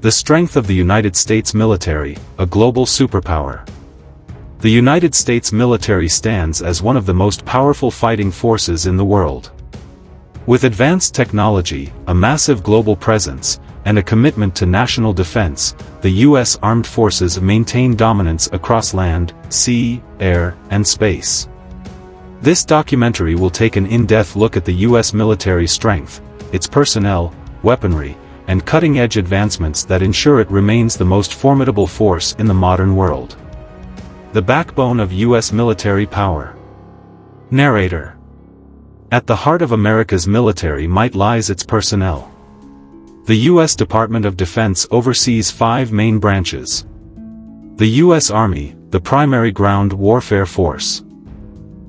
The strength of the United States military, a global superpower. The United States military stands as one of the most powerful fighting forces in the world. With advanced technology, a massive global presence, and a commitment to national defense, the U.S. Armed Forces maintain dominance across land, sea, air, and space. This documentary will take an in-depth look at the U.S. military strength, its personnel, weaponry, and cutting-edge advancements that ensure it remains the most formidable force in the modern world. The backbone of U.S. military power. Narrator. At the heart of America's military might lies its personnel. The U.S. Department of Defense oversees 5 main branches. The U.S. Army, the primary ground warfare force.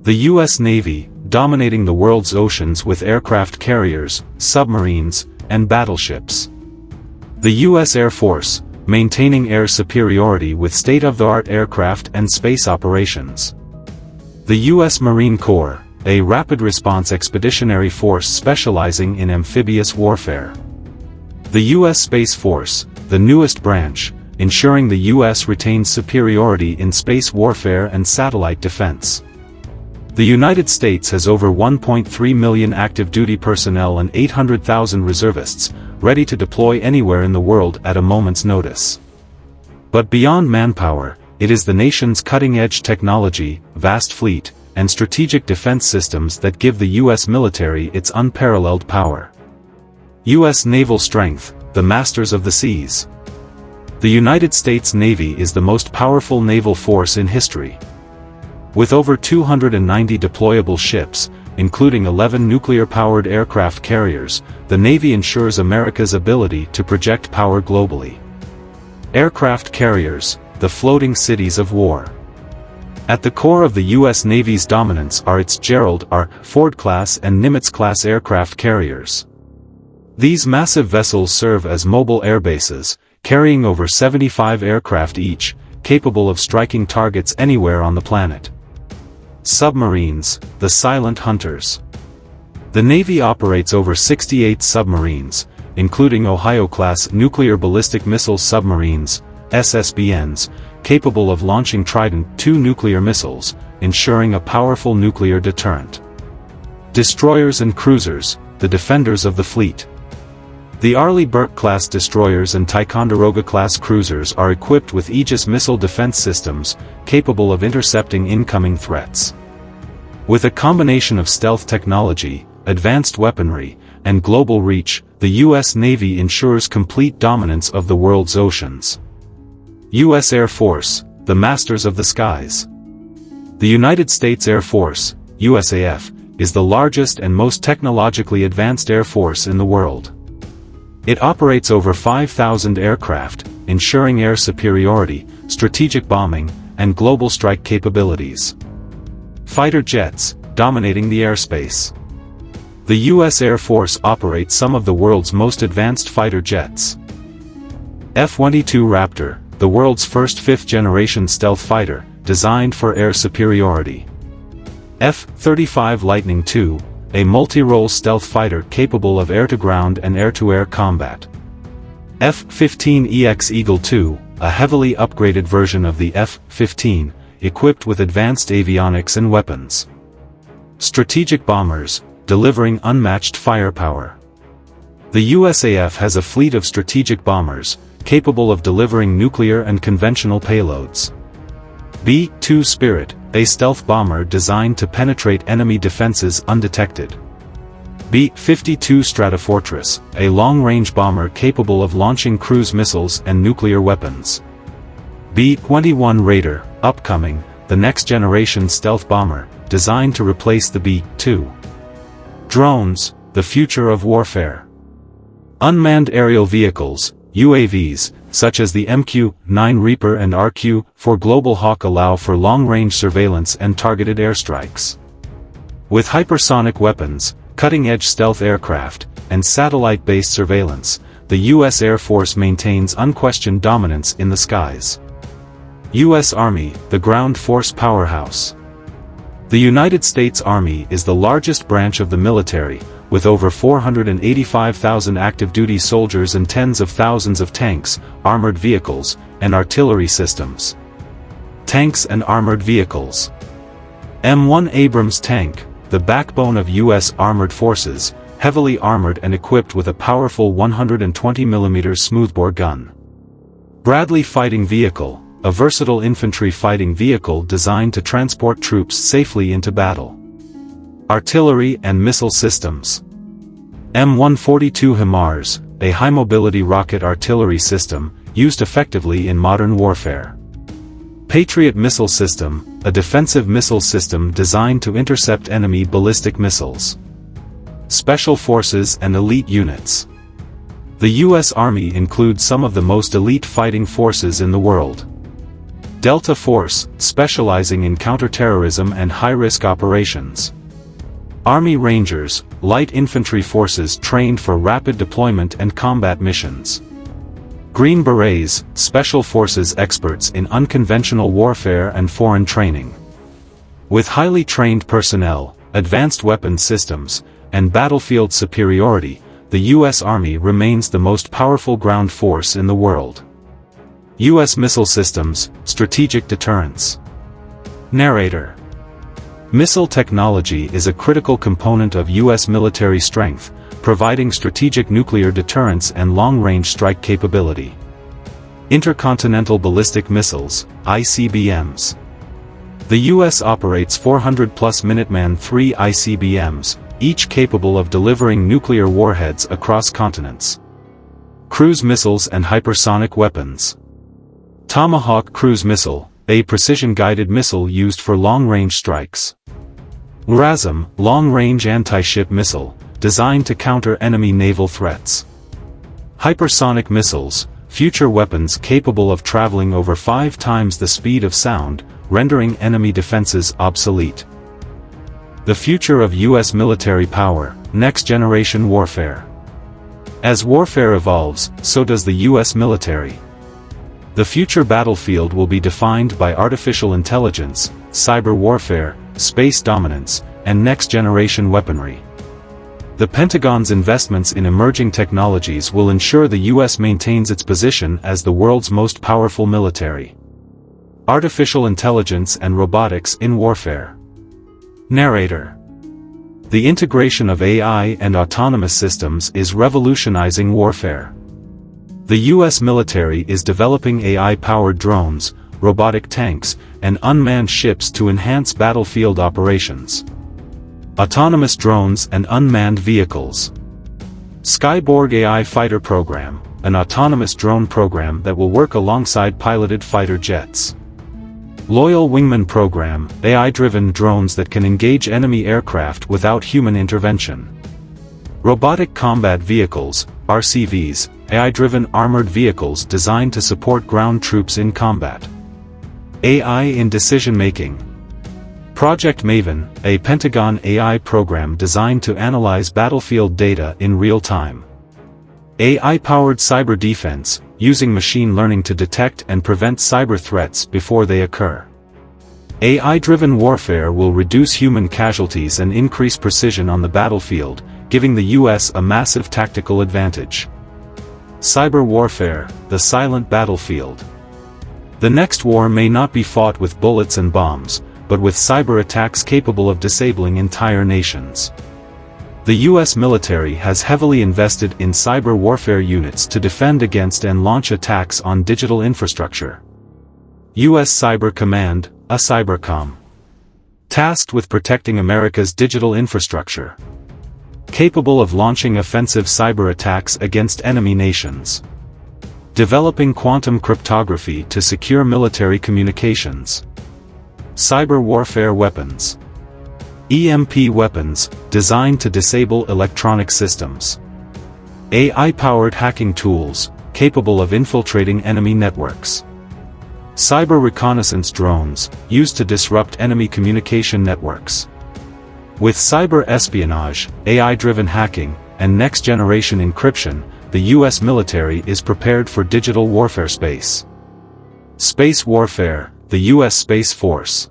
The U.S. Navy, dominating the world's oceans with aircraft carriers, submarines, and battleships. The U.S. Air Force, maintaining air superiority with state-of-the-art aircraft and space operations. The U.S. Marine Corps, a rapid response expeditionary force specializing in amphibious warfare. The U.S. Space Force, the newest branch, ensuring the U.S. retains superiority in space warfare and satellite defense. The United States has over 1.3 million active duty personnel and 800,000 reservists, ready to deploy anywhere in the world at a moment's notice. But beyond manpower, it is the nation's cutting-edge technology, vast fleet, and strategic defense systems that give the U.S. military its unparalleled power. U.S. Naval Strength, the masters of the seas. The United States Navy is the most powerful naval force in history. With over 290 deployable ships, including 11 nuclear-powered aircraft carriers, the Navy ensures America's ability to project power globally. Aircraft carriers, the floating cities of war. At the core of the U.S. Navy's dominance are its Gerald R. Ford-class and Nimitz-class aircraft carriers. These massive vessels serve as mobile air bases, carrying over 75 aircraft each, capable of striking targets anywhere on the planet. Submarines, the silent hunters. The Navy operates over 68 submarines, including Ohio-class nuclear ballistic missile submarines, SSBNs, capable of launching Trident II nuclear missiles, ensuring a powerful nuclear deterrent. Destroyers and cruisers, the defenders of the fleet. The Arleigh Burke-class destroyers and Ticonderoga-class cruisers are equipped with Aegis missile defense systems, capable of intercepting incoming threats. With a combination of stealth technology, advanced weaponry, and global reach, the U.S. Navy ensures complete dominance of the world's oceans. U.S. Air Force, the masters of the skies. The United States Air Force, USAF, is the largest and most technologically advanced air force in the world. It operates over 5,000 aircraft, ensuring air superiority, strategic bombing, and global strike capabilities. Fighter jets, dominating the airspace. The U.S. Air Force operates some of the world's most advanced fighter jets. F-22 Raptor, the world's first fifth-generation stealth fighter, designed for air superiority. F-35 Lightning II, a multi-role stealth fighter capable of air-to-ground and air-to-air combat. F-15EX Eagle II, a heavily upgraded version of the F-15, equipped with advanced avionics and weapons. Strategic bombers, delivering unmatched firepower. The USAF has a fleet of strategic bombers, capable of delivering nuclear and conventional payloads. B-2 Spirit, a stealth bomber designed to penetrate enemy defenses undetected. B-52 Stratofortress, a long-range bomber capable of launching cruise missiles and nuclear weapons. B-21 Raider, upcoming, the next-generation stealth bomber, designed to replace the B-2. Drones, the future of warfare. Unmanned aerial vehicles, UAVs, such as the MQ-9 Reaper and RQ-4 Global Hawk allow for long-range surveillance and targeted airstrikes. With hypersonic weapons, cutting-edge stealth aircraft, and satellite-based surveillance, the U.S. Air Force maintains unquestioned dominance in the skies. U.S. Army, the ground force powerhouse. The United States Army is the largest branch of the military, with over 485,000 active-duty soldiers and tens of thousands of tanks, armored vehicles, and artillery systems. Tanks and armored vehicles. M1 Abrams tank, the backbone of U.S. armored forces, heavily armored and equipped with a powerful 120mm smoothbore gun. Bradley fighting vehicle, a versatile infantry fighting vehicle designed to transport troops safely into battle. Artillery and missile systems. M142 HIMARS, a high-mobility rocket artillery system, used effectively in modern warfare. Patriot missile system, a defensive missile system designed to intercept enemy ballistic missiles. Special forces and elite units. The U.S. Army includes some of the most elite fighting forces in the world. Delta Force, specializing in counterterrorism and high-risk operations. Army Rangers, light infantry forces trained for rapid deployment and combat missions. Green Berets, special forces experts in unconventional warfare and foreign training. With highly trained personnel, advanced weapon systems, and battlefield superiority, the U.S. Army remains the most powerful ground force in the world. U.S. Missile Systems, strategic deterrence. Narrator. Missile technology is a critical component of U.S. military strength, providing strategic nuclear deterrence and long-range strike capability. Intercontinental Ballistic Missiles, ICBMs. The U.S. operates 400-plus Minuteman III ICBMs, each capable of delivering nuclear warheads across continents. Cruise missiles and hypersonic weapons. Tomahawk cruise missile, a precision-guided missile used for long-range strikes. LRASM, long-range anti-ship missile, designed to counter enemy naval threats. Hypersonic missiles, future weapons capable of traveling over 5 times the speed of sound, rendering enemy defenses obsolete. The future of U.S. military power, next-generation warfare. As warfare evolves, so does the U.S. military. The future battlefield will be defined by artificial intelligence, cyber warfare, space dominance, and next-generation weaponry. The Pentagon's investments in emerging technologies will ensure the U.S. maintains its position as the world's most powerful military. Artificial intelligence and robotics in warfare. Narrator. The integration of AI and autonomous systems is revolutionizing warfare. The U.S. military is developing AI-powered drones, robotic tanks, and unmanned ships to enhance battlefield operations. Autonomous drones and unmanned vehicles. Skyborg AI Fighter Program, an autonomous drone program that will work alongside piloted fighter jets. Loyal Wingman Program, AI-driven drones that can engage enemy aircraft without human intervention. Robotic Combat Vehicles, RCVs, AI-driven armored vehicles designed to support ground troops in combat. AI in decision-making. Project Maven, a Pentagon AI program designed to analyze battlefield data in real time. AI-powered cyber defense, using machine learning to detect and prevent cyber threats before they occur. AI-driven warfare will reduce human casualties and increase precision on the battlefield, giving the U.S. a massive tactical advantage. Cyber warfare, the silent battlefield. The next war may not be fought with bullets and bombs, but with cyber attacks capable of disabling entire nations. The U.S. military has heavily invested in cyber warfare units to defend against and launch attacks on digital infrastructure. U.S. Cyber Command, a Cybercom. Tasked with protecting America's digital infrastructure. Capable of launching offensive cyber attacks against enemy nations. Developing quantum cryptography to secure military communications. Cyber warfare weapons. EMP weapons, designed to disable electronic systems. AI-powered hacking tools, capable of infiltrating enemy networks. Cyber reconnaissance drones, used to disrupt enemy communication networks. With cyber espionage, AI-driven hacking, and next-generation encryption, the U.S. military is prepared for digital warfare space. Space warfare, the U.S. Space Force.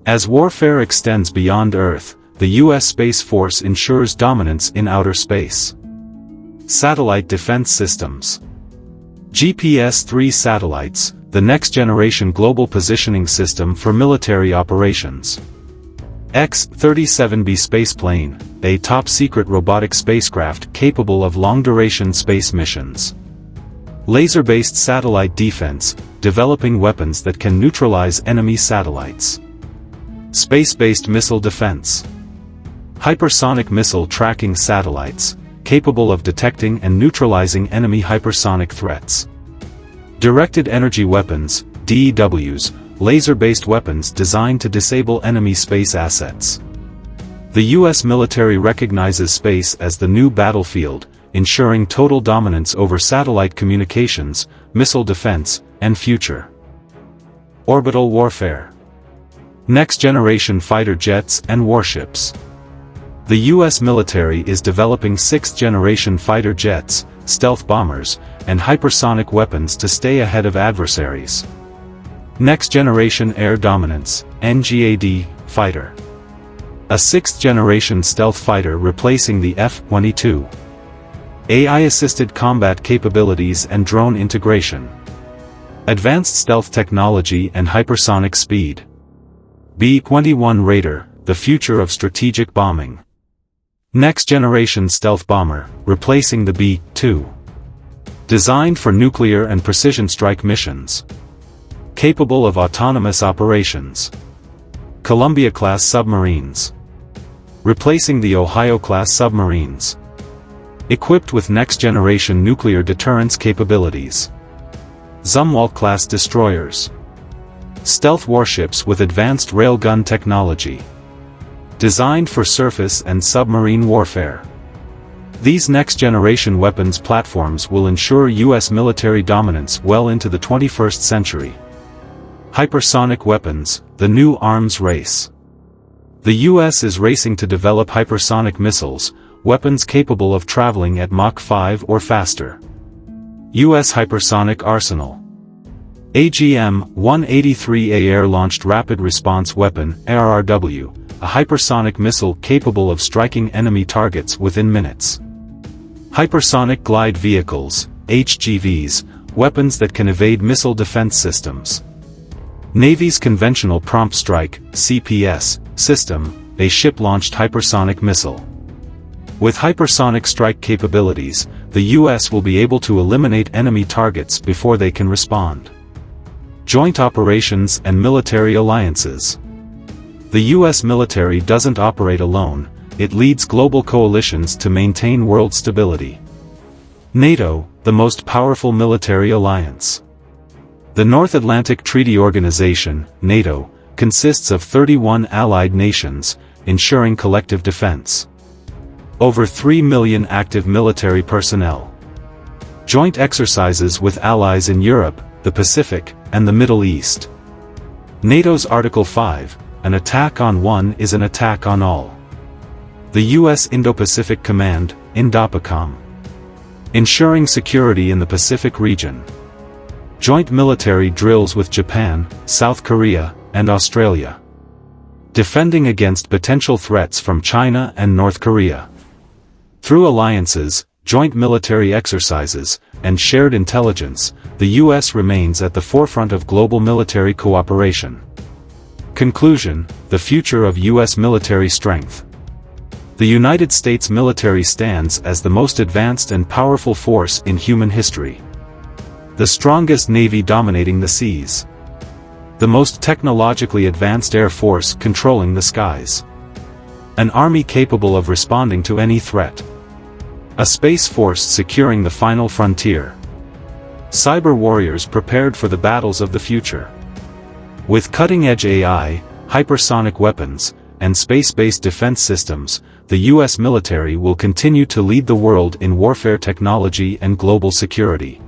As warfare extends beyond Earth, the U.S. Space Force ensures dominance in outer space. Satellite defense systems. GPS-3 satellites, the next-generation global positioning system for military operations. X-37B spaceplane, a top-secret robotic spacecraft capable of long-duration space missions. Laser-based satellite defense, developing weapons that can neutralize enemy satellites. Space-based missile defense. Hypersonic missile tracking satellites, capable of detecting and neutralizing enemy hypersonic threats. Directed energy weapons, DEWs, laser-based weapons designed to disable enemy space assets. The U.S. military recognizes space as the new battlefield, ensuring total dominance over satellite communications, missile defense, and future. Orbital warfare. Next-generation fighter jets and warships. The U.S. military is developing sixth-generation fighter jets, stealth bombers, and hypersonic weapons to stay ahead of adversaries. Next-generation air dominance, NGAD, fighter. A sixth-generation stealth fighter replacing the F-22. AI-assisted combat capabilities and drone integration. Advanced stealth technology and hypersonic speed. B-21 Raider, the future of strategic bombing. Next-generation stealth bomber, replacing the B-2. Designed for nuclear and precision strike missions. Capable of autonomous operations. Columbia-class submarines. Replacing the Ohio-class submarines. Equipped with next-generation nuclear deterrence capabilities. Zumwalt-class destroyers. Stealth warships with advanced railgun technology. Designed for surface and submarine warfare. These next-generation weapons platforms will ensure U.S. military dominance well into the 21st century. Hypersonic weapons, the new arms race. The U.S. is racing to develop hypersonic missiles, weapons capable of traveling at Mach 5 or faster. U.S. Hypersonic Arsenal. AGM-183A Air-Launched Rapid Response Weapon, ARRW, a hypersonic missile capable of striking enemy targets within minutes. Hypersonic Glide Vehicles, HGVs, weapons that can evade missile defense systems. Navy's Conventional Prompt Strike, CPS, system, a ship-launched hypersonic missile. With hypersonic strike capabilities, the U.S. will be able to eliminate enemy targets before they can respond. Joint operations and military alliances. The U.S. military doesn't operate alone, it leads global coalitions to maintain world stability. NATO, the most powerful military alliance. The North Atlantic Treaty Organization, NATO, consists of 31 allied nations, ensuring collective defense. Over 3 million active military personnel. Joint exercises with allies in Europe, the Pacific, and the Middle East. NATO's Article 5, an attack on one is an attack on all. The U.S. Indo-Pacific Command, INDOPACOM. Ensuring security in the Pacific region. Joint military drills with Japan, South Korea, and Australia. Defending against potential threats from China and North Korea. Through alliances, joint military exercises, and shared intelligence, the U.S. remains at the forefront of global military cooperation. Conclusion: the future of U.S. military strength. The United States military stands as the most advanced and powerful force in human history. The strongest navy dominating the seas. The most technologically advanced air force controlling the skies. An army capable of responding to any threat. A space force securing the final frontier. Cyber warriors prepared for the battles of the future. With cutting-edge AI, hypersonic weapons, and space-based defense systems, the U.S. military will continue to lead the world in warfare technology and global security.